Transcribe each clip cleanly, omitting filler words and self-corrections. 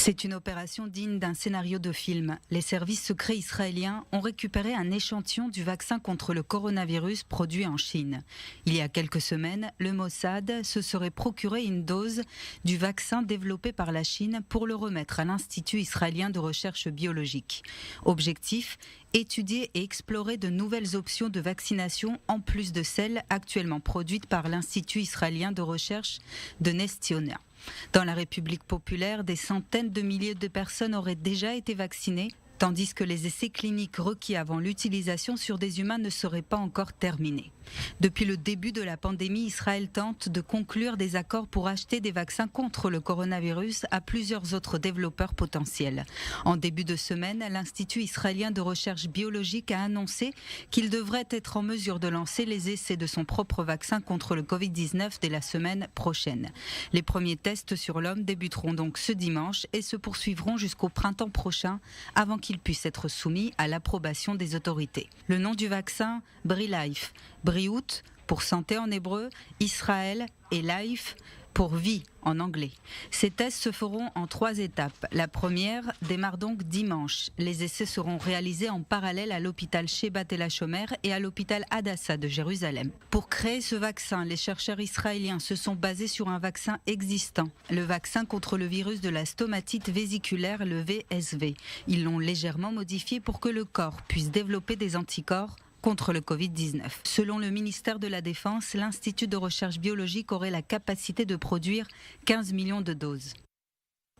C'est une opération digne d'un scénario de film. Les services secrets israéliens ont récupéré un échantillon du vaccin contre le coronavirus produit en Chine. Il y a quelques semaines, le Mossad se serait procuré une dose du vaccin développé par la Chine pour le remettre à l'Institut israélien de recherche biologique. Objectif : étudier et explorer de nouvelles options de vaccination en plus de celles actuellement produites par l'Institut israélien de recherche de Ness Tzionia. Dans la République populaire, des centaines de milliers de personnes auraient déjà été vaccinées, tandis que les essais cliniques requis avant l'utilisation sur des humains ne seraient pas encore terminés. Depuis le début de la pandémie, Israël tente de conclure des accords pour acheter des vaccins contre le coronavirus à plusieurs autres développeurs potentiels. En début de semaine, l'Institut israélien de recherche biologique a annoncé qu'il devrait être en mesure de lancer les essais de son propre vaccin contre le Covid-19 dès la semaine prochaine. Les premiers tests sur l'homme débuteront donc ce dimanche et se poursuivront jusqu'au printemps prochain avant qu'il puisse être soumis à l'approbation des autorités. Le nom du vaccin, BriLife. Briout pour santé en hébreu, Israël et Life pour vie en anglais. Ces tests se feront en 3 étapes. La première démarre donc dimanche. Les essais seront réalisés en parallèle à l'hôpital Shebat El HaShomer et à l'hôpital Hadassah de Jérusalem. Pour créer ce vaccin, les chercheurs israéliens se sont basés sur un vaccin existant, le vaccin contre le virus de la stomatite vésiculaire, le VSV. Ils l'ont légèrement modifié pour que le corps puisse développer des anticorps contre le Covid-19. Selon le ministère de la Défense, l'Institut de recherche biologique aurait la capacité de produire 15 millions de doses.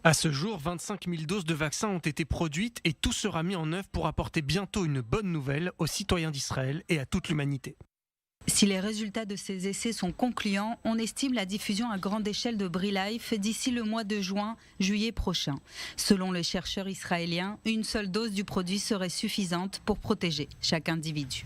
À ce jour, 25 000 doses de vaccins ont été produites et tout sera mis en œuvre pour apporter bientôt une bonne nouvelle aux citoyens d'Israël et à toute l'humanité. Si les résultats de ces essais sont concluants, on estime la diffusion à grande échelle de BriLife d'ici le mois de juillet prochain. Selon les chercheurs israéliens, une seule dose du produit serait suffisante pour protéger chaque individu.